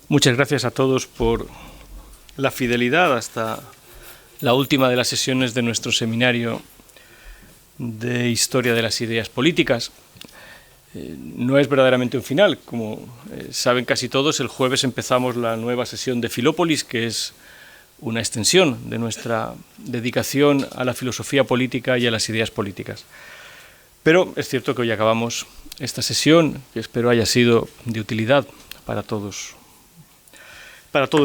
Muchas gracias a todos por la fidelidad hasta la última de las sesiones de nuestro seminario de Historia de las Ideas Políticas. No es verdaderamente un final, como saben casi todos, el jueves empezamos la nueva sesión de Filópolis, que es una extensión de nuestra dedicación a la filosofía política y a las ideas políticas. Pero es cierto que hoy acabamos esta sesión, que espero haya sido de utilidad para todos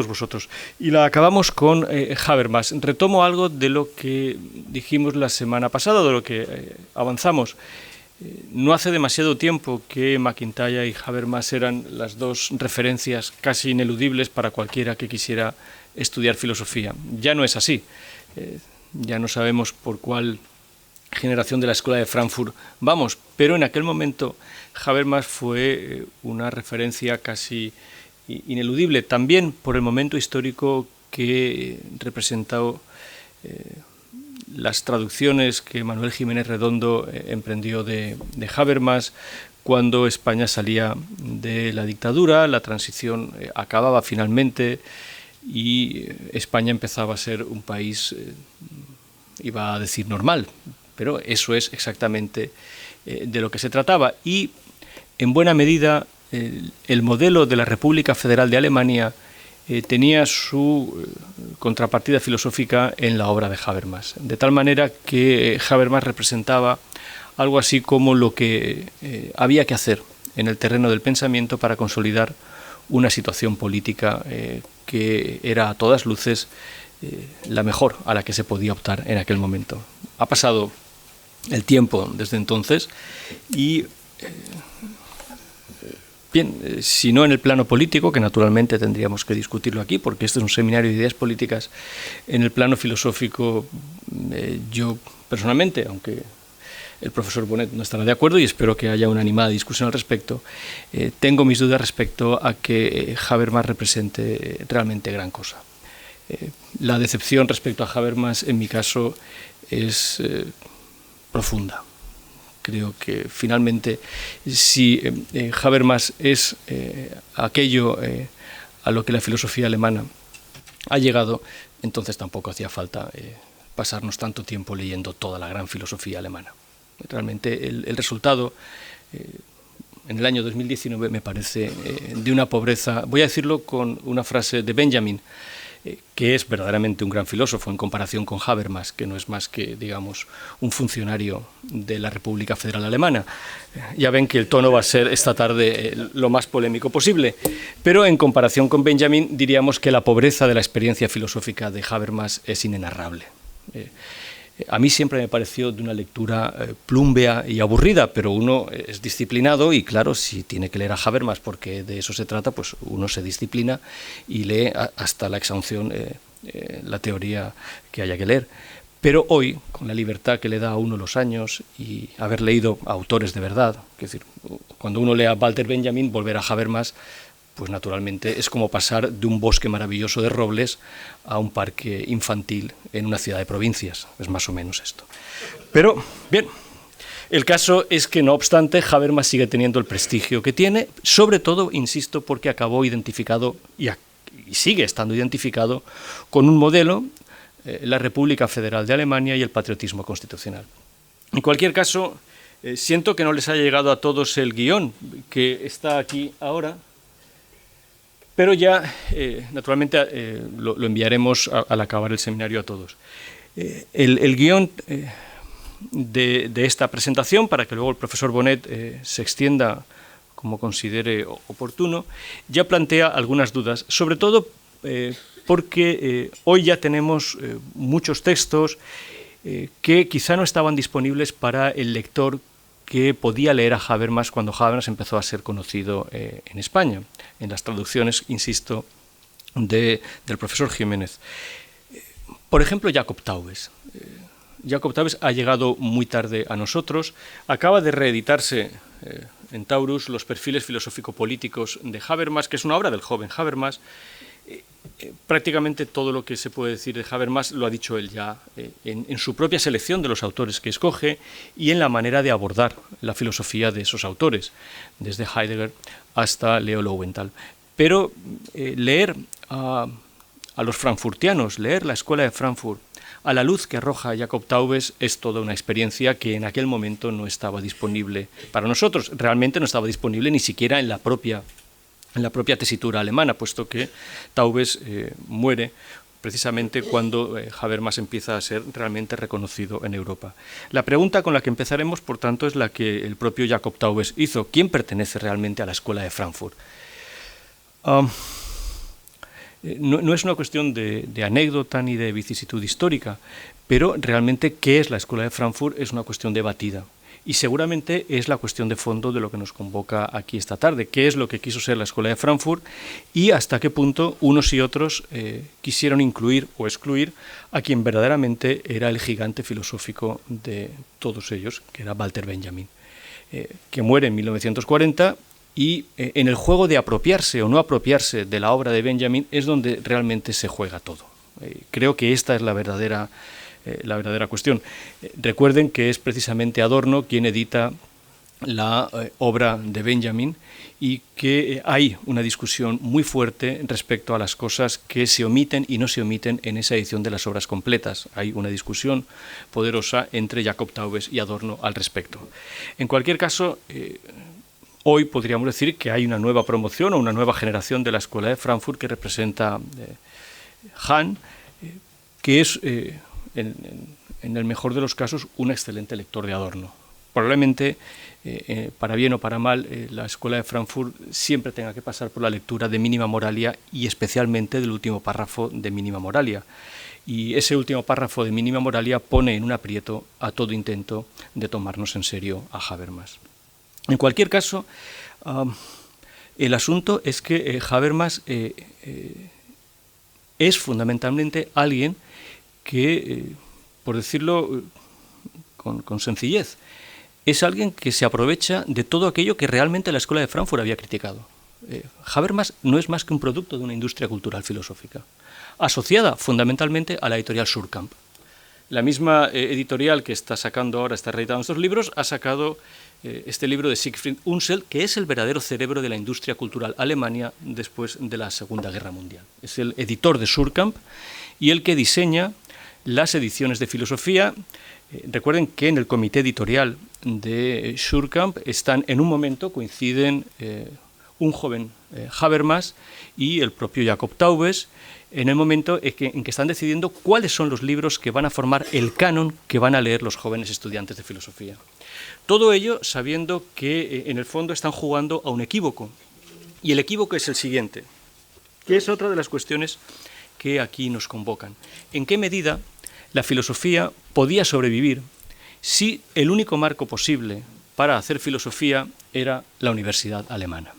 vosotros. Y la acabamos con Habermas. Retomo algo de lo que dijimos la semana pasada, de lo que avanzamos. No hace demasiado tiempo que MacIntyre y Habermas eran las dos referencias casi ineludibles para cualquiera que quisiera estudiar filosofía. Ya no es así. Ya no sabemos por cuál generación de la Escuela de Frankfurt vamos, pero en aquel momento Habermas fue una referencia casi ineludible, también por el momento histórico que representó las traducciones que Manuel Jiménez Redondo emprendió de Habermas cuando España salía de la dictadura, la transición acababa finalmente y España empezaba a ser un país, iba a decir normal, pero eso es exactamente de lo que se trataba. Y en buena medida el modelo de la República Federal de Alemania tenía su contrapartida filosófica en la obra de Habermas, de tal manera que Habermas representaba algo así como lo que había que hacer en el terreno del pensamiento para consolidar una situación política que era a todas luces la mejor a la que se podía optar en aquel momento. Ha pasado el tiempo desde entonces y bien, si no en el plano político, que naturalmente tendríamos que discutirlo aquí, porque este es un seminario de ideas políticas, en el plano filosófico yo personalmente, aunque el profesor Bonet no estará de acuerdo y espero que haya una animada discusión al respecto, tengo mis dudas respecto a que Habermas represente realmente gran cosa. La decepción respecto a Habermas, en mi caso, es profunda. Creo que finalmente, si Habermas es aquello a lo que la filosofía alemana ha llegado, entonces tampoco hacía falta pasarnos tanto tiempo leyendo toda la gran filosofía alemana. Realmente el resultado en el año 2019 me parece de una pobreza, voy a decirlo con una frase de Benjamin, que es verdaderamente un gran filósofo en comparación con Habermas, que no es más que, digamos, un funcionario de la República Federal Alemana. Ya ven que el tono va a ser esta tarde lo más polémico posible, pero en comparación con Benjamin diríamos que la pobreza de la experiencia filosófica de Habermas es inenarrable. A mí siempre me pareció de una lectura plúmbea y aburrida, pero uno es disciplinado y claro, si tiene que leer a Habermas porque de eso se trata, pues uno se disciplina y lee hasta la exhausción la teoría que haya que leer. Pero hoy, con la libertad que le da a uno los años y haber leído a autores de verdad, es decir, cuando uno lee a Walter Benjamin, volver a Habermas, pues naturalmente es como pasar de un bosque maravilloso de robles a un parque infantil en una ciudad de provincias. Es más o menos esto. Pero, bien, el caso es que, no obstante, Habermas sigue teniendo el prestigio que tiene, sobre todo, insisto, porque acabó identificado y sigue estando identificado con un modelo, la República Federal de Alemania y el patriotismo constitucional. En cualquier caso, siento que no les haya llegado a todos el guión que está aquí ahora, pero ya, naturalmente, lo enviaremos al acabar el seminario a todos. El guión de esta presentación, para que luego el profesor Bonet se extienda como considere oportuno, ya plantea algunas dudas, sobre todo porque hoy ya tenemos muchos textos que quizá no estaban disponibles para el lector que podía leer a Habermas cuando Habermas empezó a ser conocido en España, en las traducciones, insisto, del profesor Jiménez. Por ejemplo, Jacob Taubes. Jacob Taubes ha llegado muy tarde a nosotros, acaba de reeditarse en Taurus los perfiles filosófico-políticos de Habermas, que es una obra del joven Habermas. Prácticamente todo lo que se puede decir de Habermas lo ha dicho él ya en su propia selección de los autores que escoge y en la manera de abordar la filosofía de esos autores, desde Heidegger hasta Leo Lowenthal. Pero leer a los frankfurtianos, leer la Escuela de Frankfurt, a la luz que arroja Jacob Taubes, es toda una experiencia que en aquel momento no estaba disponible para nosotros. Realmente no estaba disponible ni siquiera en la propia tesitura alemana, puesto que Taubes muere precisamente cuando Habermas empieza a ser realmente reconocido en Europa. La pregunta con la que empezaremos, por tanto, es la que el propio Jacob Taubes hizo. ¿Quién pertenece realmente a la Escuela de Frankfurt? No es una cuestión de anécdota ni de vicisitud histórica, pero realmente qué es la Escuela de Frankfurt es una cuestión debatida. Y seguramente es la cuestión de fondo de lo que nos convoca aquí esta tarde. ¿Qué es lo que quiso ser la Escuela de Frankfurt y hasta qué punto unos y otros quisieron incluir o excluir a quien verdaderamente era el gigante filosófico de todos ellos, que era Walter Benjamin, que muere en 1940 y en el juego de apropiarse o no apropiarse de la obra de Benjamin es donde realmente se juega todo. Creo que esta es la verdadera cuestión. Recuerden que es precisamente Adorno quien edita la obra de Benjamin y que hay una discusión muy fuerte respecto a las cosas que se omiten y no se omiten en esa edición de las obras completas. Hay una discusión poderosa entre Jacob Taubes y Adorno al respecto. En cualquier caso, hoy podríamos decir que hay una nueva promoción o una nueva generación de la Escuela de Frankfurt que representa Hahn, que es en el mejor de los casos, un excelente lector de Adorno. Probablemente, para bien o para mal, la Escuela de Frankfurt siempre tenga que pasar por la lectura de Minima Moralia y especialmente del último párrafo de Minima Moralia. Y ese último párrafo de Minima Moralia pone en un aprieto a todo intento de tomarnos en serio a Habermas. En cualquier caso, el asunto es que Habermas es fundamentalmente alguien que, por decirlo con sencillez, es alguien que se aprovecha de todo aquello que realmente la Escuela de Frankfurt había criticado. Habermas no es más que un producto de una industria cultural filosófica, asociada fundamentalmente a la editorial Suhrkamp. La misma editorial que está sacando ahora, está reeditando estos libros, ha sacado este libro de Siegfried Unseld, que es el verdadero cerebro de la industria cultural alemana después de la Segunda Guerra Mundial. Es el editor de Suhrkamp y el que diseña las ediciones de filosofía. Recuerden que en el comité editorial de Suhrkamp están en un momento, coinciden un joven Habermas y el propio Jacob Taubes, en el momento en que están decidiendo cuáles son los libros que van a formar el canon que van a leer los jóvenes estudiantes de filosofía. Todo ello sabiendo que en el fondo están jugando a un equívoco. Y el equívoco es el siguiente, que es otra de las cuestiones que aquí nos convocan. ¿En qué medida la filosofía podía sobrevivir si el único marco posible para hacer filosofía era la universidad alemana?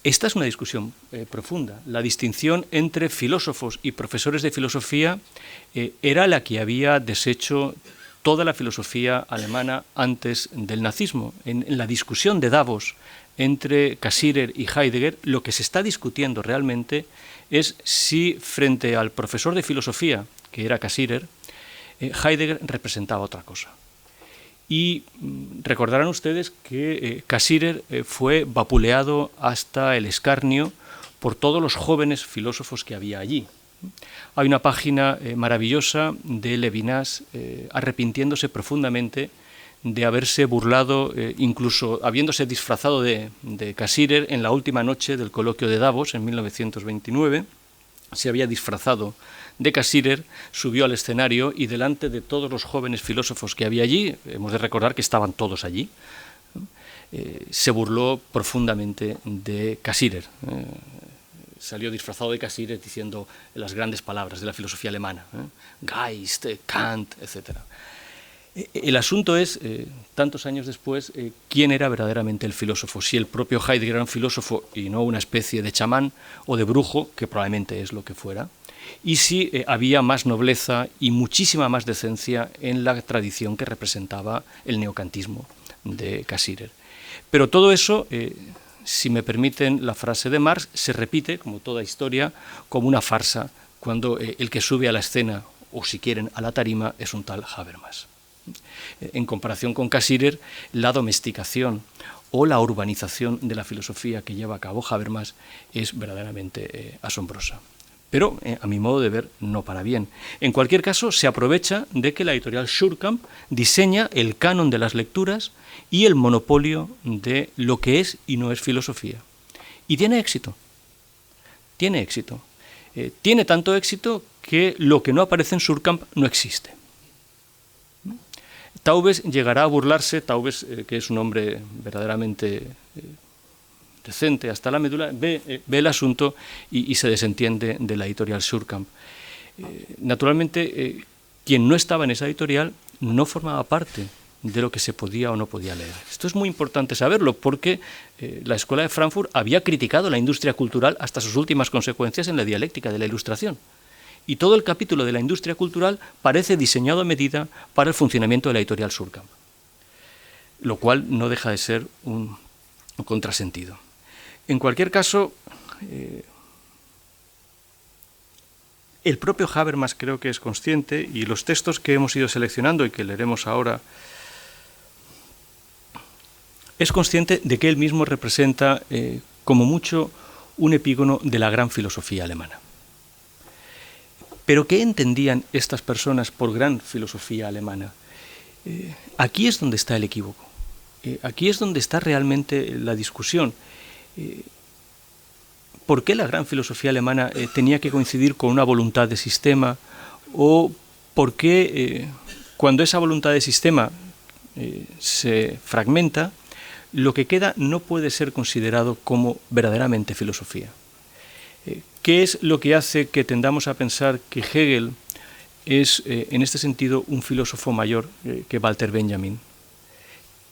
Esta es una discusión profunda. La distinción entre filósofos y profesores de filosofía era la que había deshecho toda la filosofía alemana antes del nazismo. En la discusión de Davos entre Cassirer y Heidegger, lo que se está discutiendo realmente es si frente al profesor de filosofía, que era Cassirer, Heidegger representaba otra cosa. Y recordarán ustedes que Cassirer fue vapuleado hasta el escarnio por todos los jóvenes filósofos que había allí. Hay una página maravillosa de Levinas arrepintiéndose profundamente de haberse burlado, incluso habiéndose disfrazado de Cassirer en la última noche del coloquio de Davos en 1929. Se había disfrazado de Cassirer, subió al escenario y delante de todos los jóvenes filósofos que había allí, hemos de recordar que estaban todos allí, se burló profundamente de Cassirer. Salió disfrazado de Cassirer diciendo las grandes palabras de la filosofía alemana, Geist, Kant, etc. El asunto es, tantos años después, quién era verdaderamente el filósofo, si el propio Heidegger era un filósofo y no una especie de chamán o de brujo, que probablemente es lo que fuera, y si había más nobleza y muchísima más decencia en la tradición que representaba el neocantismo de Cassirer. Pero todo eso, si me permiten la frase de Marx, se repite, como toda historia, como una farsa, cuando el que sube a la escena, o si quieren, a la tarima, es un tal Habermas. En comparación con Cassirer, la domesticación o la urbanización de la filosofía que lleva a cabo Habermas es verdaderamente asombrosa. Pero, a mi modo de ver, no para bien. En cualquier caso, se aprovecha de que la editorial Suhrkamp diseña el canon de las lecturas y el monopolio de lo que es y no es filosofía. Y tiene éxito. Tiene éxito. Tiene tanto éxito que lo que no aparece en Suhrkamp no existe. Taubes llegará a burlarse, Taubes, que es un hombre verdaderamente decente hasta la médula, ve el asunto y se desentiende de la editorial Suhrkamp. Naturalmente, quien no estaba en esa editorial no formaba parte de lo que se podía o no podía leer. Esto es muy importante saberlo porque la Escuela de Frankfurt había criticado la industria cultural hasta sus últimas consecuencias en la dialéctica de la Ilustración. Y todo el capítulo de la industria cultural parece diseñado a medida para el funcionamiento de la editorial Suhrkamp, lo cual no deja de ser un contrasentido. En cualquier caso, el propio Habermas creo que es consciente, y los textos que hemos ido seleccionando y que leeremos ahora, es consciente de que él mismo representa, como mucho, un epígono de la gran filosofía alemana. ¿Pero qué entendían estas personas por gran filosofía alemana? Aquí es donde está el equívoco. Aquí es donde está realmente la discusión. ¿Por qué la gran filosofía alemana tenía que coincidir con una voluntad de sistema? ¿O por qué cuando esa voluntad de sistema se fragmenta, lo que queda no puede ser considerado como verdaderamente filosofía? ¿Qué es lo que hace que tendamos a pensar que Hegel es, en este sentido, un filósofo mayor que Walter Benjamin?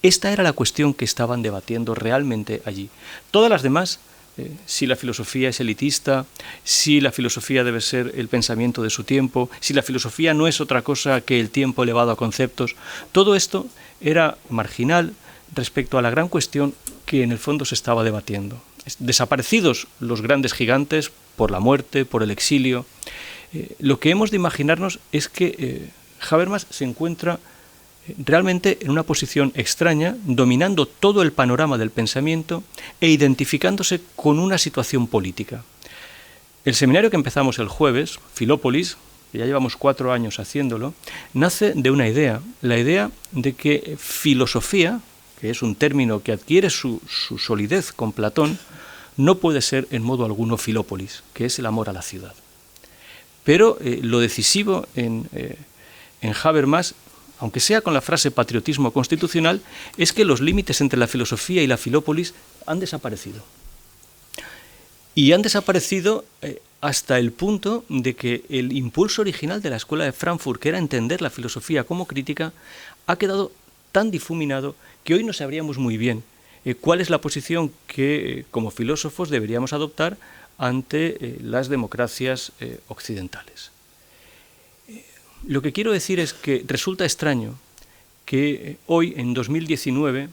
Esta era la cuestión que estaban debatiendo realmente allí. Todas las demás, si la filosofía es elitista, si la filosofía debe ser el pensamiento de su tiempo, si la filosofía no es otra cosa que el tiempo elevado a conceptos, todo esto era marginal respecto a la gran cuestión que en el fondo se estaba debatiendo. Desaparecidos los grandes gigantes por la muerte, por el exilio, lo que hemos de imaginarnos es que Habermas se encuentra realmente en una posición extraña, dominando todo el panorama del pensamiento e identificándose con una situación política. El seminario que empezamos el jueves, Filópolis, que ya llevamos 4 años haciéndolo, nace de una idea, la idea de que filosofía, que es un término que adquiere su solidez con Platón, no puede ser en modo alguno Filópolis, que es el amor a la ciudad. Pero lo decisivo en Habermas, aunque sea con la frase patriotismo constitucional, es que los límites entre la filosofía y la Filópolis han desaparecido. Y han desaparecido hasta el punto de que el impulso original de la Escuela de Frankfurt, que era entender la filosofía como crítica, ha quedado tan difuminado que hoy no sabríamos muy bien cuál es la posición que, como filósofos, deberíamos adoptar ante las democracias occidentales. Lo que quiero decir es que resulta extraño que hoy, en 2019,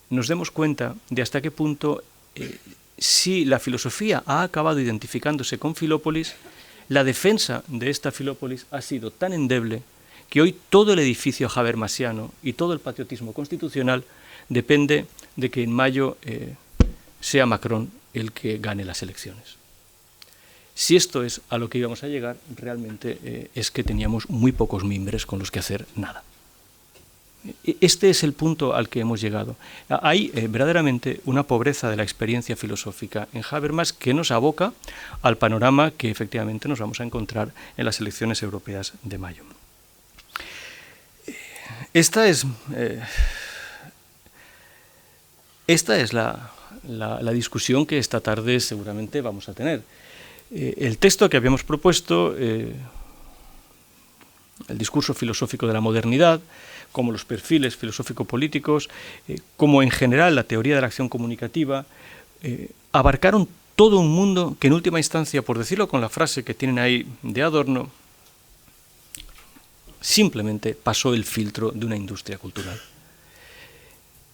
nos demos cuenta de hasta qué punto, si la filosofía ha acabado identificándose con Filópolis, la defensa de esta Filópolis ha sido tan endeble que hoy todo el edificio habermasiano y todo el patriotismo constitucional depende de que en mayo sea Macron el que gane las elecciones. Si esto es a lo que íbamos a llegar, realmente es que teníamos muy pocos mimbres con los que hacer nada. Este es el punto al que hemos llegado. Hay verdaderamente una pobreza de la experiencia filosófica en Habermas que nos aboca al panorama que efectivamente nos vamos a encontrar en las elecciones europeas de mayo. Esta es la discusión que esta tarde seguramente vamos a tener. El texto que habíamos propuesto, el discurso filosófico de la modernidad, como los perfiles filosófico-políticos, como en general la teoría de la acción comunicativa, abarcaron todo un mundo que en última instancia, por decirlo con la frase que tienen ahí de Adorno, simplemente pasó el filtro de una industria cultural.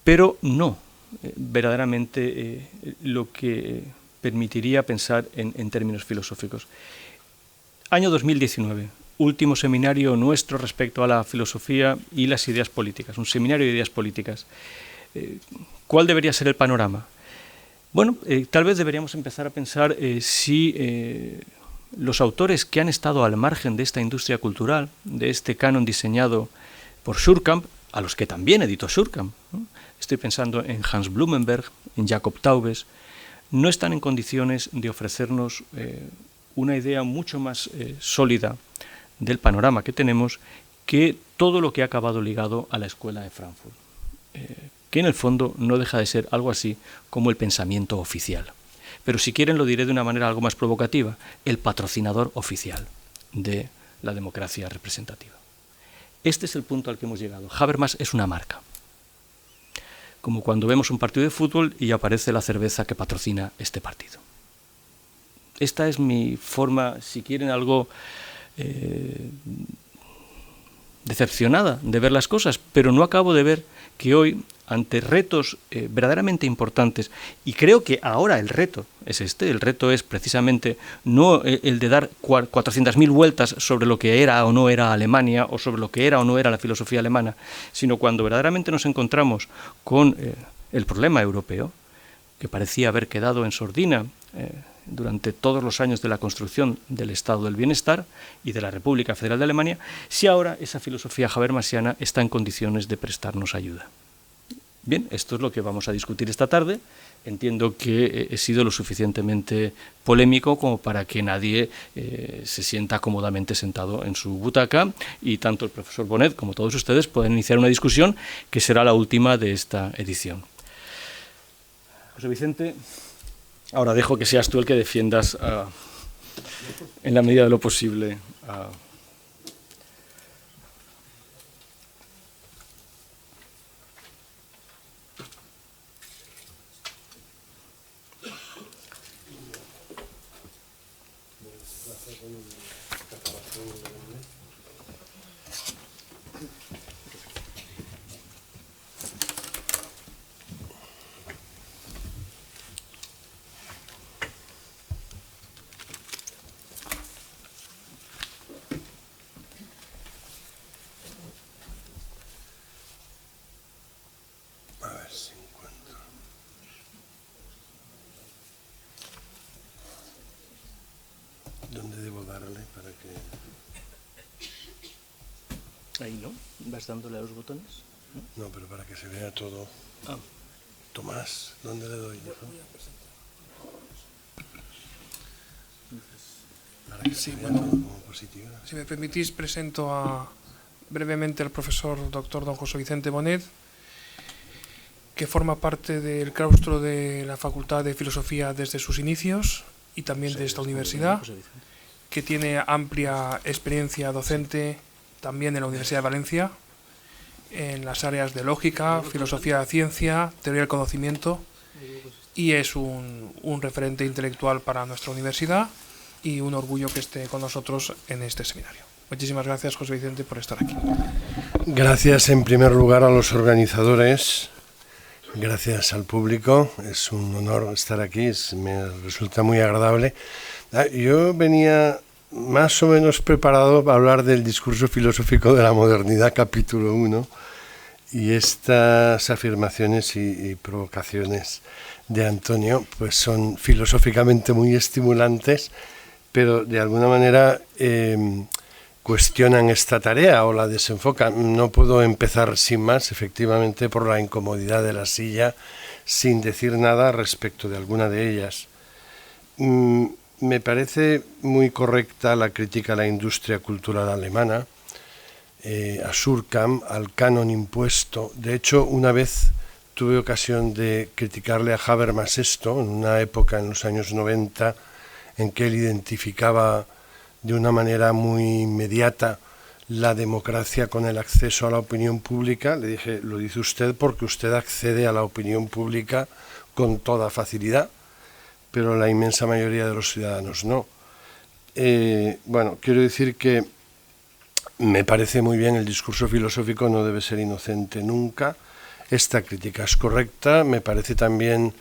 Pero no verdaderamente lo que permitiría pensar en términos filosóficos. Año 2019, último seminario nuestro respecto a la filosofía y las ideas políticas, un seminario de ideas políticas. ¿Cuál debería ser el panorama? Bueno, tal vez deberíamos empezar a pensar si los autores que han estado al margen de esta industria cultural, de este canon diseñado por Suhrkamp, a los que también editó Suhrkamp, ¿no? Estoy pensando en Hans Blumenberg, en Jacob Taubes, no están en condiciones de ofrecernos una idea mucho más sólida del panorama que tenemos que todo lo que ha acabado ligado a la escuela de Frankfurt, que en el fondo no deja de ser algo así como el pensamiento oficial. Pero si quieren lo diré de una manera algo más provocativa, el patrocinador oficial de la democracia representativa. Este es el punto al que hemos llegado. Habermas es una marca. Como cuando vemos un partido de fútbol y aparece la cerveza que patrocina este partido. Esta es mi forma, si quieren, algo decepcionada de ver las cosas, pero no acabo de ver que hoy, ante retos verdaderamente importantes, y creo que ahora el reto es el reto es precisamente no el de dar 400.000 vueltas sobre lo que era o no era Alemania, o sobre lo que era o no era la filosofía alemana, sino cuando verdaderamente nos encontramos con el problema europeo, que parecía haber quedado en sordina durante todos los años de la construcción del Estado del Bienestar y de la República Federal de Alemania, si ahora esa filosofía habermasiana está en condiciones de prestarnos ayuda. Bien, esto es lo que vamos a discutir esta tarde. Entiendo que he sido lo suficientemente polémico como para que nadie se sienta cómodamente sentado en su butaca, y tanto el profesor Bonet como todos ustedes pueden iniciar una discusión que será la última de esta edición. José Vicente, ahora dejo que seas tú el que defiendas en la medida de lo posible ¿Dónde debo darle para que...? Ahí, ¿no? ¿Vas dándole a los botones? No, pero para que se vea todo. Ah. Tomás, ¿dónde le doy? Para que se vea todo como positivo. Si me permitís, presento brevemente al profesor doctor don José Vicente Bonet, que forma parte del claustro de la Facultad de Filosofía desde sus inicios y también de esta universidad, que tiene amplia experiencia docente también en la Universidad de Valencia, en las áreas de lógica, filosofía de la ciencia, teoría del conocimiento, y es un referente intelectual para nuestra universidad y un orgullo que esté con nosotros en este seminario. Muchísimas gracias, José Vicente, por estar aquí. Gracias en primer lugar a los organizadores, gracias al público, es un honor estar aquí, me resulta muy agradable. Yo venía más o menos preparado para hablar del discurso filosófico de la modernidad, capítulo 1, y estas afirmaciones y provocaciones de Antonio pues son filosóficamente muy estimulantes, pero de alguna manera cuestionan esta tarea o la desenfocan. No puedo empezar sin más, efectivamente, por la incomodidad de la silla, sin decir nada respecto de alguna de ellas. Me parece muy correcta la crítica a la industria cultural alemana, a Suhrkamp, al canon impuesto. De hecho, una vez tuve ocasión de criticarle a Habermas esto, en una época en los años 90, en que él identificaba de una manera muy inmediata la democracia con el acceso a la opinión pública. Le dije, lo dice usted porque usted accede a la opinión pública con toda facilidad, pero la inmensa mayoría de los ciudadanos no. Bueno, quiero decir que me parece muy bien el discurso filosófico, no debe ser inocente nunca. Esta crítica es correcta. Me parece también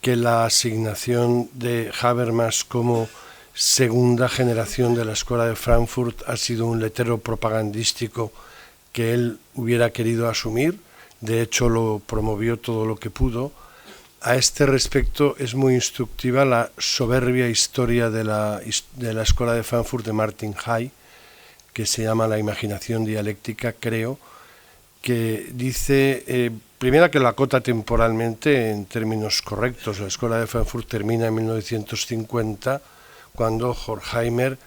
que la asignación de Habermas como segunda generación de la Escuela de Frankfurt ha sido un letrero propagandístico que él hubiera querido asumir. de hecho lo promovió todo lo que pudo. A este respecto es muy instructiva la soberbia historia de la Escuela de Frankfurt de Martin Hay, que se llama La imaginación dialéctica, creo, que dice, primera, que la acota temporalmente en términos correctos. La Escuela de Frankfurt termina en 1950, cuando Horkheimer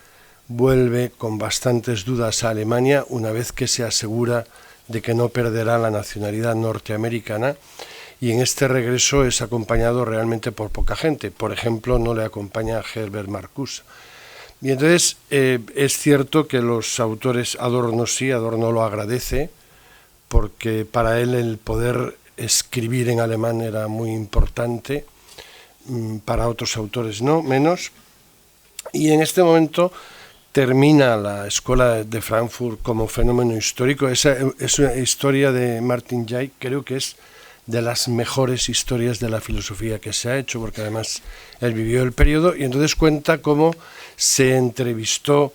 vuelve con bastantes dudas a Alemania, una vez que se asegura de que no perderá la nacionalidad norteamericana, y en este regreso es acompañado realmente por poca gente. Por ejemplo, no le acompaña Herbert Marcuse. Y entonces es cierto que los autores, Adorno sí, Adorno lo agradece, porque para él el poder escribir en alemán era muy importante, para otros autores no, menos. Y en este momento termina la Escuela de Frankfurt como fenómeno histórico. Esa es una historia de Martin Hay, creo que es de las mejores historias de la filosofía que se ha hecho, porque además él vivió el periodo, y entonces cuenta cómo se entrevistó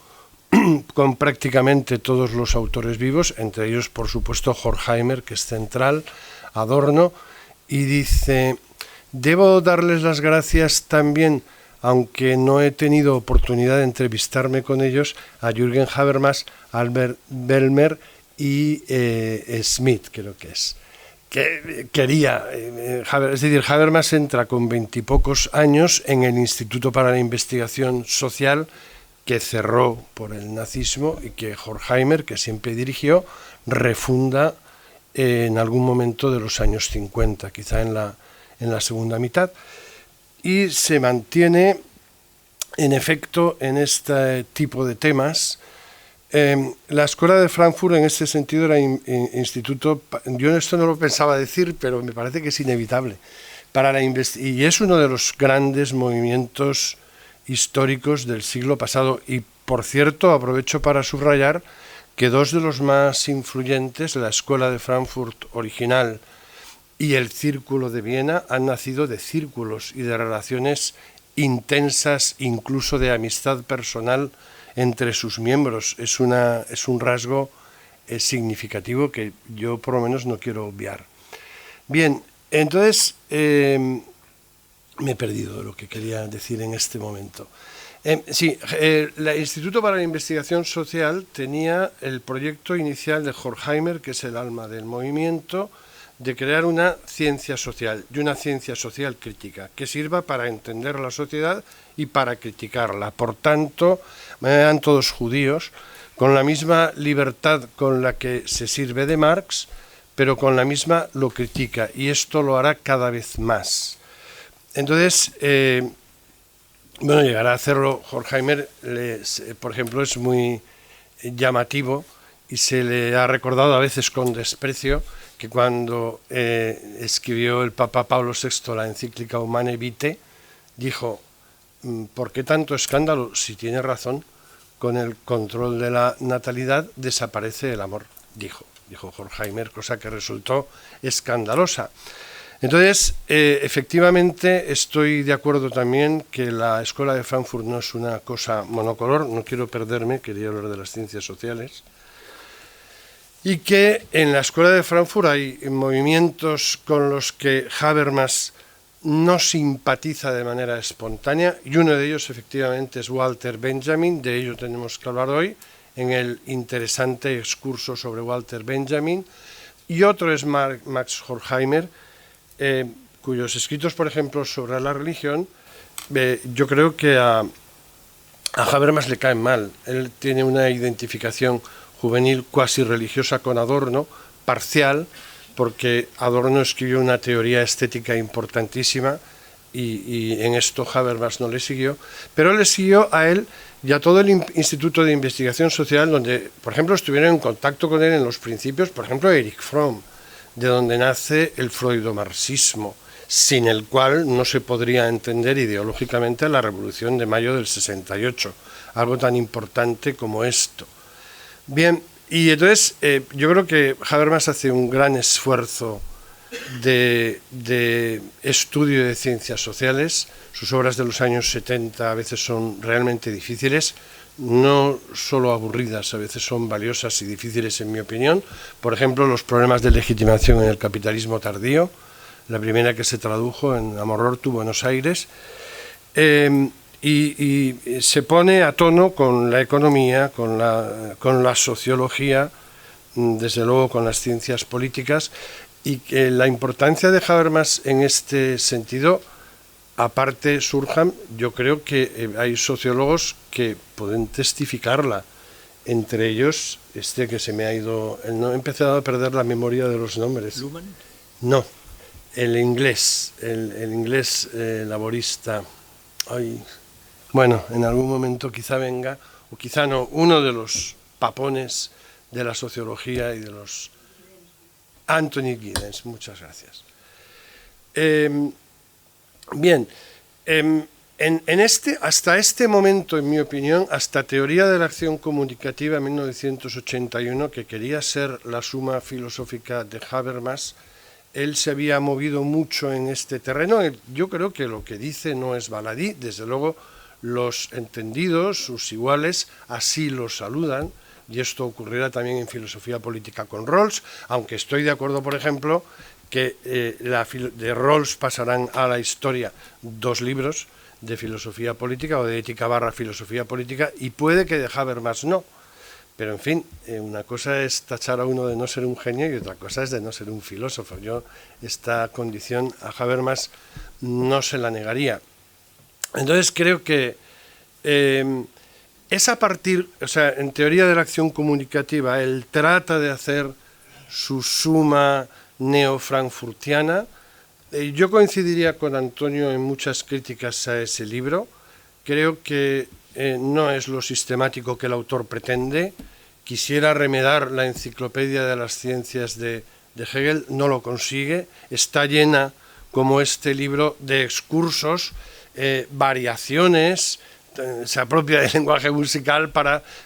con prácticamente todos los autores vivos, entre ellos, por supuesto, Horkheimer, que es central, Adorno, y dice: debo darles las gracias también, aunque no he tenido oportunidad de entrevistarme con ellos, a Jürgen Habermas, Albert Bellmer y Smith, creo que es. Que quería, es decir, Habermas entra con 20 y pocos años en el Instituto para la Investigación Social, que cerró por el nazismo, y que Horkheimer, que siempre dirigió, refunda en algún momento de los años 50, quizá en la segunda mitad, y se mantiene en efecto en este tipo de temas. La Escuela de Frankfurt en este sentido era instituto, yo esto no lo pensaba decir, pero me parece que es inevitable, y es uno de los grandes movimientos históricos del siglo pasado. Y por cierto, aprovecho para subrayar que dos de los más influyentes, la Escuela de Frankfurt original y el Círculo de Viena, han nacido de círculos y de relaciones intensas, incluso de amistad personal entre sus miembros. Es un rasgo significativo que yo por lo menos no quiero obviar. Bien, entonces me he perdido de lo que quería decir en este momento. El Instituto para la Investigación Social tenía el proyecto inicial de Horkheimer, que es el alma del movimiento, de crear una ciencia social, y una ciencia social crítica, que sirva para entender la sociedad y para criticarla. Por tanto, eran todos judíos, con la misma libertad con la que se sirve de Marx, pero con la misma lo critica, y esto lo hará cada vez más. Entonces, llegará a hacerlo Horkheimer, por ejemplo, es muy llamativo, y se le ha recordado a veces con desprecio, que cuando escribió el Papa Pablo VI la encíclica Humanae Vitae, dijo: ¿por qué tanto escándalo? Si tiene razón, con el control de la natalidad desaparece el amor, dijo Horkheimer, cosa que resultó escandalosa. Entonces, efectivamente, estoy de acuerdo también que la Escuela de Frankfurt no es una cosa monocolor, no quiero perderme, quería hablar de las ciencias sociales, y que en la Escuela de Frankfurt hay movimientos con los que Habermas no simpatiza de manera espontánea, y uno de ellos efectivamente es Walter Benjamin, de ello tenemos que hablar hoy, en el interesante excurso sobre Walter Benjamin, y otro es Max Horkheimer, cuyos escritos, por ejemplo, sobre la religión, yo creo que a Habermas le caen mal. Él tiene una identificación juvenil cuasi religiosa con Adorno, parcial, porque Adorno escribió una teoría estética importantísima y en esto Habermas no le siguió, pero le siguió a él y a todo el Instituto de Investigación Social, donde, por ejemplo, estuvieron en contacto con él en los principios, por ejemplo, Erich Fromm, de donde nace el freudomarxismo, sin el cual no se podría entender ideológicamente la Revolución de Mayo del 68, algo tan importante como esto. Bien, y entonces yo creo que Habermas hace un gran esfuerzo de estudio de ciencias sociales. Sus obras de los años 70 a veces son realmente difíciles, no solo aburridas, a veces son valiosas y difíciles en mi opinión. Por ejemplo, Los problemas de legitimación en el capitalismo tardío, la primera que se tradujo en Amor-Ortu, Buenos Aires, y se pone a tono con la economía, con la sociología, desde luego con las ciencias políticas, y que la importancia de Habermas en este sentido, aparte Surjam, yo creo que hay sociólogos que pueden testificarla, entre ellos que se me ha ido, no he empezado a perder la memoria de los nombres. ¿Luhmann? No, el inglés laborista. Ay, bueno, en algún momento quizá venga, o quizá no, uno de los papones de la sociología y de los... Anthony Giddens, muchas gracias. Bien, hasta este momento, en mi opinión, hasta Teoría de la Acción Comunicativa, 1981, que quería ser la suma filosófica de Habermas, él se había movido mucho en este terreno. Yo creo que lo que dice no es baladí, desde luego los entendidos, sus iguales, así lo saludan, y esto ocurrirá también en filosofía política con Rawls, aunque estoy de acuerdo, por ejemplo, que de Rawls pasarán a la historia 2 libros de filosofía política o de ética / filosofía política, y puede que de Habermas no. Pero en fin, una cosa es tachar a uno de no ser un genio y otra cosa es de no ser un filósofo. Yo esta condición a Habermas no se la negaría. Entonces creo que es a partir, o sea, en Teoría de la Acción Comunicativa, él trata de hacer su suma neofrankfurtiana. Yo coincidiría con Antonio en muchas críticas a ese libro. Creo que no es lo sistemático que el autor pretende. Quisiera remedar la enciclopedia de las ciencias de Hegel, no lo consigue. Está llena, como este libro, de excursos, variaciones, se apropia del lenguaje musical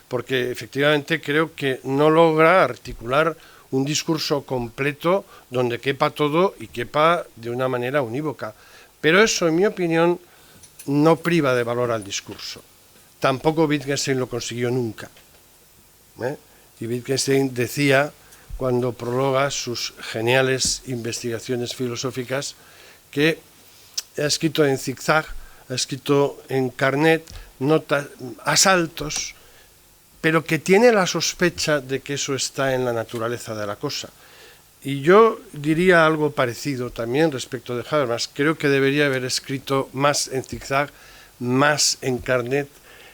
porque efectivamente creo que no logra articular un discurso completo donde quepa todo y quepa de una manera unívoca. Pero eso, en mi opinión, no priva de valor al discurso. Tampoco Wittgenstein lo consiguió nunca. Y Wittgenstein decía, cuando prologa sus geniales investigaciones filosóficas, que ha escrito en zigzag, ha escrito en carnet, notas, asaltos, pero que tiene la sospecha de que eso está en la naturaleza de la cosa. Y yo diría algo parecido también respecto de Habermas. Creo que debería haber escrito más en zigzag, más en carnet,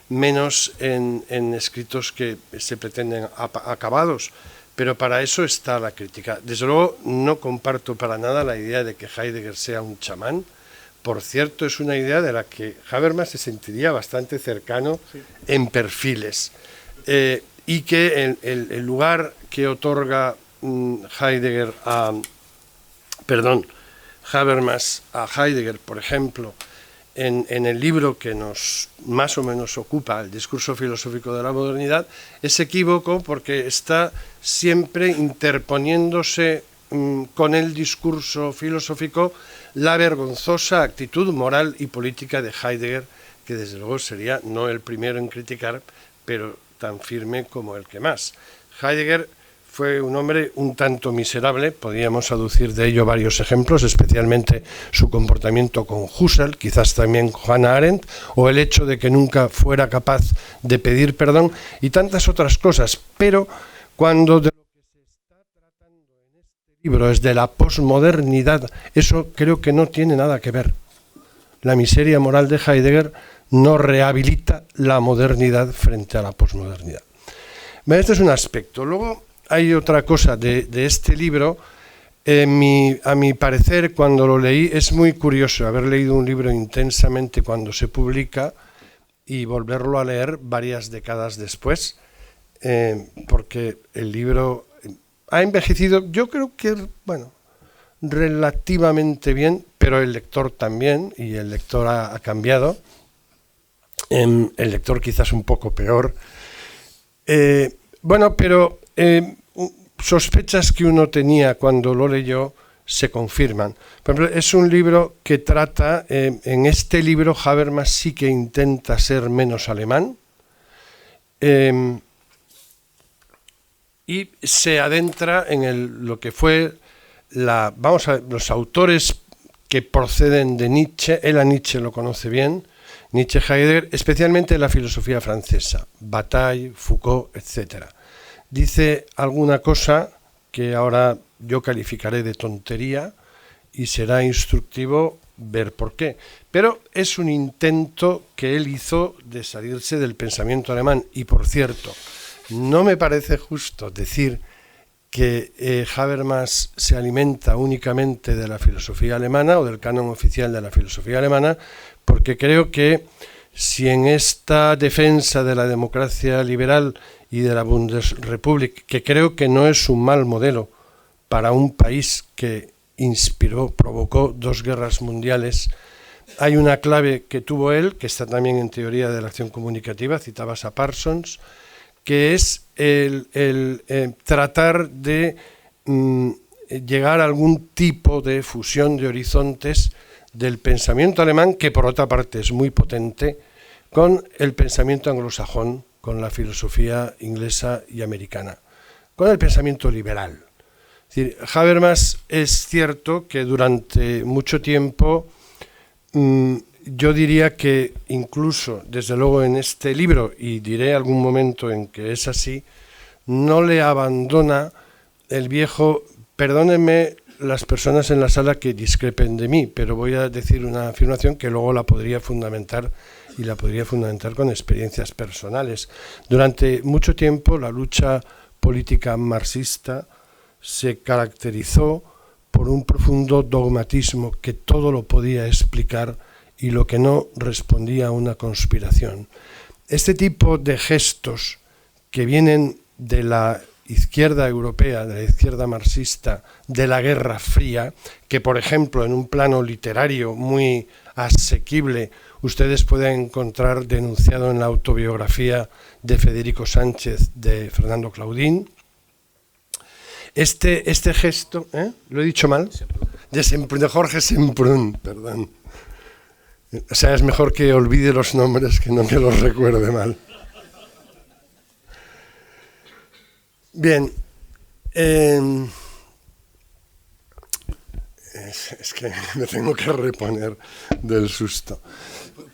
menos en escritos que se pretenden acabados. Pero para eso está la crítica. Desde luego no comparto para nada la idea de que Heidegger sea un chamán. Por cierto, es una idea de la que Habermas se sentiría bastante cercano en perfiles. Y que el lugar que otorga Habermas a Heidegger, por ejemplo, en el libro que nos más o menos ocupa, El discurso filosófico de la modernidad, es equívoco porque está siempre interponiéndose con el discurso filosófico la vergonzosa actitud moral y política de Heidegger, que desde luego sería no el primero en criticar, pero tan firme como el que más. Heidegger fue un hombre un tanto miserable, podríamos aducir de ello varios ejemplos, especialmente su comportamiento con Husserl, quizás también con Hannah Arendt, o el hecho de que nunca fuera capaz de pedir perdón y tantas otras cosas. Pero cuando de lo que se está tratando en este libro es de la posmodernidad, eso creo que no tiene nada que ver. La miseria moral de Heidegger no rehabilita la modernidad frente a la posmodernidad. Este es un aspecto. Luego hay otra cosa de este libro. A mi parecer, cuando lo leí, es muy curioso haber leído un libro intensamente cuando se publica y volverlo a leer varias décadas después, porque el libro ha envejecido, yo creo que, bueno, relativamente bien, pero el lector también, y el lector ha cambiado. El lector quizás un poco peor. Bueno, pero sospechas que uno tenía cuando lo leyó se confirman. Por ejemplo, es un libro que trata, en este libro Habermas sí que intenta ser menos alemán, y se adentra en lo que fue los autores que proceden de Nietzsche. Él a Nietzsche lo conoce bien, Nietzsche, Heidegger, especialmente la filosofía francesa, Bataille, Foucault, etc. Dice alguna cosa que ahora yo calificaré de tontería y será instructivo ver por qué. Pero es un intento que él hizo de salirse del pensamiento alemán. Y por cierto, no me parece justo decir que Habermas se alimenta únicamente de la filosofía alemana o del canon oficial de la filosofía alemana, porque creo que si en esta defensa de la democracia liberal y de la Bundesrepublik, que creo que no es un mal modelo para un país que provocó 2 guerras mundiales, hay una clave que tuvo él, que está también en teoría de la acción comunicativa, citabas a Parsons, que es el tratar de llegar a algún tipo de fusión de horizontes del pensamiento alemán, que por otra parte es muy potente, con el pensamiento anglosajón, con la filosofía inglesa y americana, con el pensamiento liberal. Es decir, Habermas es cierto que durante mucho tiempo, yo diría que incluso, desde luego en este libro, y diré algún momento en que es así, no le abandona el viejo, perdónenme las personas en la sala que discrepen de mí, pero voy a decir una afirmación que luego la podría fundamentar, y la podría fundamentar con experiencias personales. Durante mucho tiempo la lucha política marxista se caracterizó por un profundo dogmatismo que todo lo podía explicar y lo que no respondía a una conspiración. Este tipo de gestos que vienen de la izquierda europea, de la izquierda marxista, de la Guerra Fría, que por ejemplo en un plano literario muy asequible ustedes pueden encontrar denunciado en la autobiografía de Federico Sánchez de Fernando Claudín. Este gesto, ¿lo he dicho mal? De Jorge Semprún, perdón. O sea, es mejor que olvide los nombres que no me los recuerde mal. Bien. Es que me tengo que reponer del susto.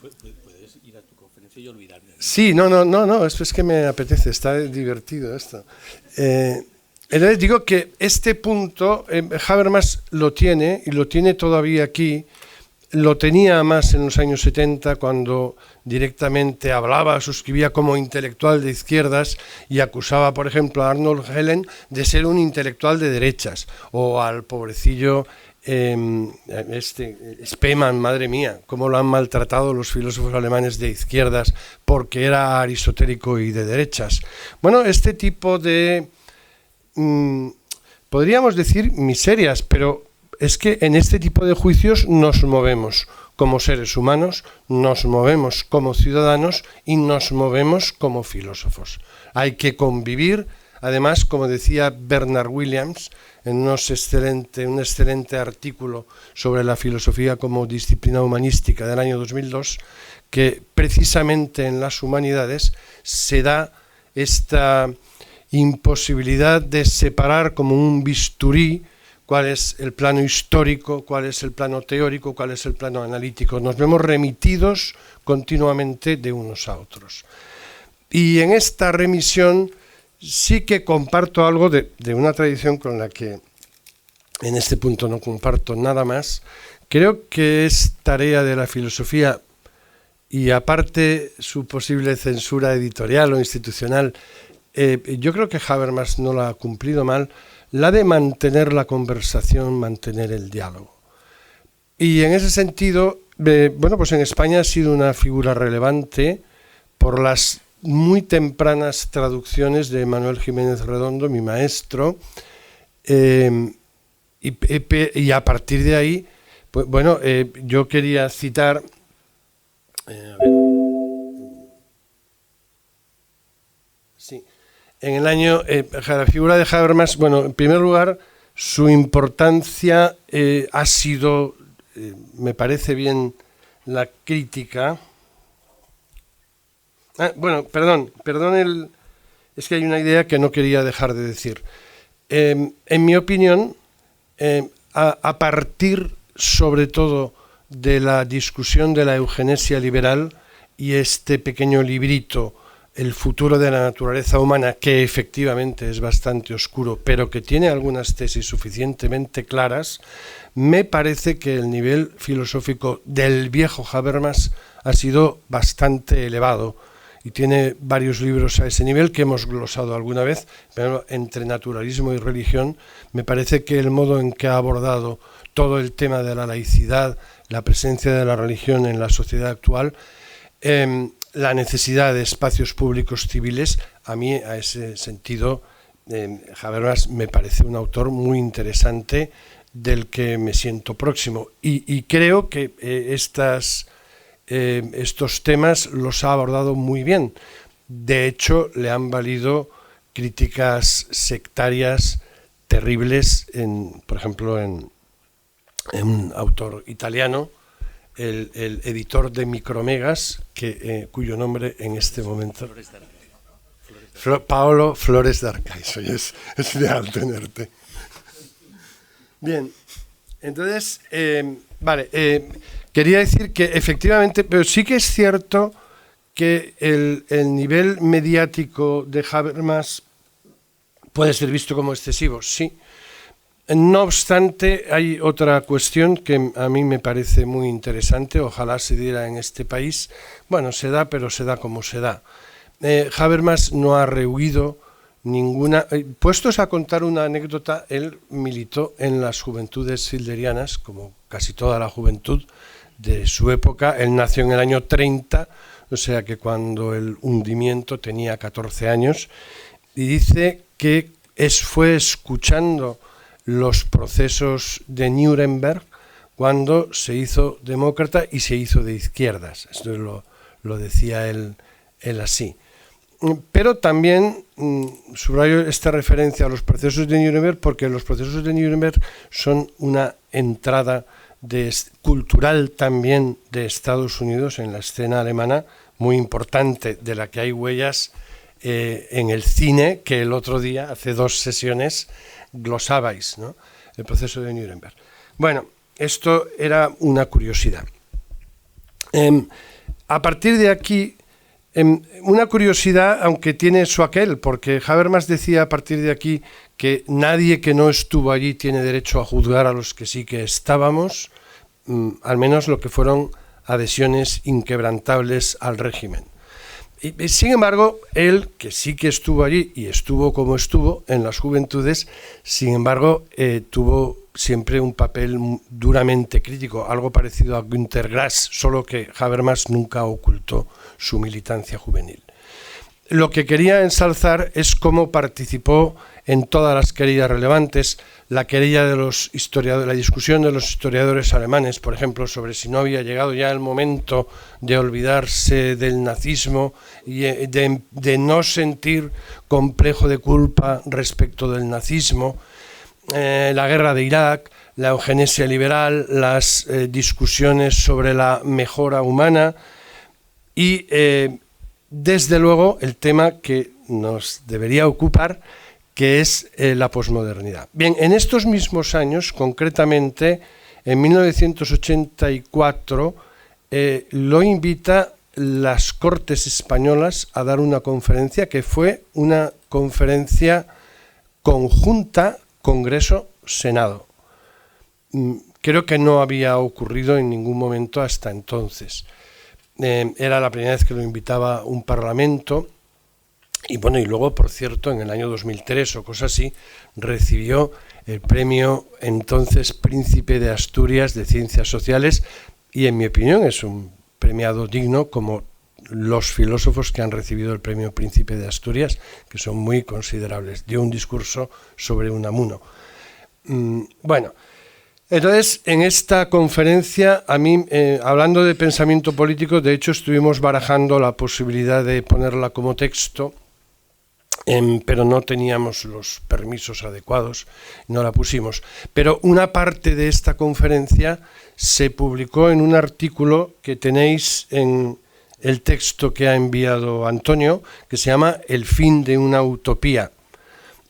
Puedes ir a tu conferencia y olvidarme. Sí, no, es que me apetece, está divertido esto. Entonces digo que este punto Habermas lo tiene, y lo tiene todavía aquí. Lo tenía más en los años 70, cuando directamente hablaba, suscribía como intelectual de izquierdas y acusaba, por ejemplo, a Arnold Helen de ser un intelectual de derechas, o al pobrecillo Spemann, madre mía, cómo lo han maltratado los filósofos alemanes de izquierdas porque era aristotélico y de derechas. Bueno, este tipo de, podríamos decir, miserias, pero es que en este tipo de juicios nos movemos como seres humanos, nos movemos como ciudadanos y nos movemos como filósofos. Hay que convivir, además, como decía Bernard Williams, en un excelente artículo sobre la filosofía como disciplina humanística del año 2002, que precisamente en las humanidades se da esta imposibilidad de separar como un bisturí cuál es el plano histórico, cuál es el plano teórico, cuál es el plano analítico. Nos vemos remitidos continuamente de unos a otros. Y en esta remisión sí que comparto algo de una tradición con la que en este punto no comparto nada más. Creo que es tarea de la filosofía, y aparte su posible censura editorial o institucional, yo creo que Habermas no la ha cumplido mal, la de mantener la conversación, mantener el diálogo. Y en ese sentido, bueno, pues en España ha sido una figura relevante por las muy tempranas traducciones de Manuel Jiménez Redondo, mi maestro, y a partir de ahí, pues bueno, yo quería citar, sí, en el año, la figura de Habermas, bueno, en primer lugar, Su importancia ha sido, me parece bien, la crítica. Bueno, perdón, es que hay una idea que no quería dejar de decir. En mi opinión, a partir sobre todo de la discusión de la eugenesia liberal y este pequeño librito, El futuro de la naturaleza humana, que efectivamente es bastante oscuro, pero que tiene algunas tesis suficientemente claras, me parece que el nivel filosófico del viejo Habermas ha sido bastante elevado y tiene varios libros a ese nivel que hemos glosado alguna vez, pero entre naturalismo y religión me parece que el modo en que ha abordado todo el tema de la laicidad, la presencia de la religión en la sociedad actual, la necesidad de espacios públicos civiles, a mí a ese sentido Habermas me parece un autor muy interesante del que me siento próximo y creo que estos temas los ha abordado muy bien. De hecho, le han valido críticas sectarias terribles, por ejemplo, en un autor italiano, el editor de Micromegas, cuyo nombre en este momento... Paolo Flores d'Arcaiso, es ideal tenerte. Bien, entonces, quería decir que efectivamente, pero sí que es cierto que el nivel mediático de Habermas puede ser visto como excesivo, sí. No obstante, hay otra cuestión que a mí me parece muy interesante, ojalá se diera en este país. Bueno, se da, pero se da como se da. Habermas no ha rehuido ninguna... puestos a contar una anécdota, él militó en las juventudes hilderianas, como casi toda la juventud de su época. Él nació en el año 30, o sea que cuando el hundimiento tenía 14 años, y dice que fue escuchando los procesos de Nuremberg cuando se hizo demócrata y se hizo de izquierdas. Esto lo decía él así. Pero también subrayo esta referencia a los procesos de Nuremberg porque los procesos de Nuremberg son una entrada cultural también de Estados Unidos en la escena alemana muy importante, de la que hay huellas en el cine, que el otro día, hace 2 sesiones, glosabais, ¿no? El proceso de Nuremberg. Bueno, esto era una curiosidad. A partir de aquí, una curiosidad, aunque tiene su aquel, porque Habermas decía a partir de aquí que nadie que no estuvo allí tiene derecho a juzgar a los que sí que estábamos, al menos lo que fueron adhesiones inquebrantables al régimen. Y sin embargo, él, que sí que estuvo allí y estuvo como estuvo en las juventudes, sin embargo, tuvo siempre un papel duramente crítico, algo parecido a Günter Grass, solo que Habermas nunca ocultó su militancia juvenil. Lo que quería ensalzar es cómo participó en todas las querellas relevantes, la querella de los historiadores, la discusión de los historiadores alemanes, por ejemplo, sobre si no había llegado ya el momento de olvidarse del nazismo y de no sentir complejo de culpa respecto del nazismo, la guerra de Irak, la eugenesia liberal, las discusiones sobre la mejora humana y, desde luego, el tema que nos debería ocupar, que es la posmodernidad. Bien, en estos mismos años, concretamente en 1984, lo invita las Cortes Españolas a dar una conferencia que fue una conferencia conjunta Congreso-Senado. Creo que no había ocurrido en ningún momento hasta entonces. Era la primera vez que lo invitaba un parlamento. Y bueno, y luego, por cierto, en el año 2003 o cosa así, recibió el premio entonces Príncipe de Asturias de Ciencias Sociales y, en mi opinión, es un premiado digno como los filósofos que han recibido el premio Príncipe de Asturias, que son muy considerables. Dio un discurso sobre Unamuno. Bueno, entonces, en esta conferencia, a mí, hablando de pensamiento político, de hecho, estuvimos barajando la posibilidad de ponerla como texto. pero no teníamos los permisos adecuados, no la pusimos. Pero una parte de esta conferencia se publicó en un artículo que tenéis en el texto que ha enviado Antonio, que se llama El fin de una utopía.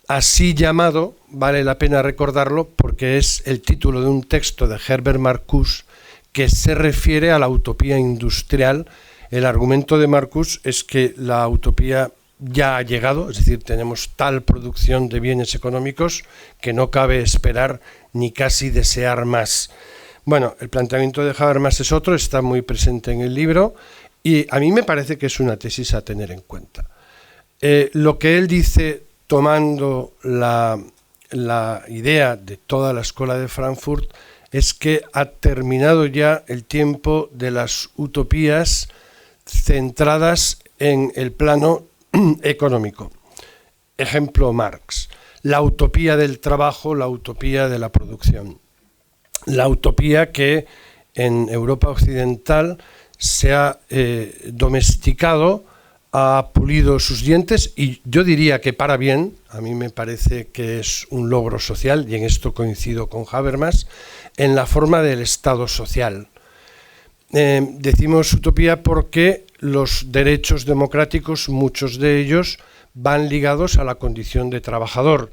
Así llamado, vale la pena recordarlo porque es el título de un texto de Herbert Marcuse que se refiere a la utopía industrial. El argumento de Marcuse es que la utopía ya ha llegado, es decir, tenemos tal producción de bienes económicos que no cabe esperar ni casi desear más. Bueno, el planteamiento de Habermas es otro, está muy presente en el libro y a mí me parece que es una tesis a tener en cuenta. Lo que él dice, tomando la idea de toda la escuela de Frankfurt, es que ha terminado ya el tiempo de las utopías centradas en el plano económico. Ejemplo, Marx. La utopía del trabajo, la utopía de la producción. La utopía que en Europa occidental se ha domesticado, ha pulido sus dientes y yo diría que para bien. A mí me parece que es un logro social, y en esto coincido con Habermas, en la forma del Estado social. Decimos utopía porque los derechos democráticos, muchos de ellos, van ligados a la condición de trabajador.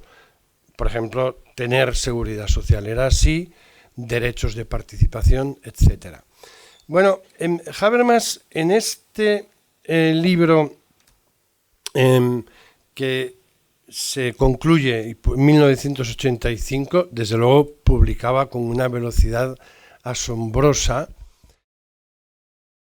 Por ejemplo, tener seguridad social era así, derechos de participación, etc. Bueno, Habermas, en este libro que se concluye en 1985, desde luego publicaba con una velocidad asombrosa,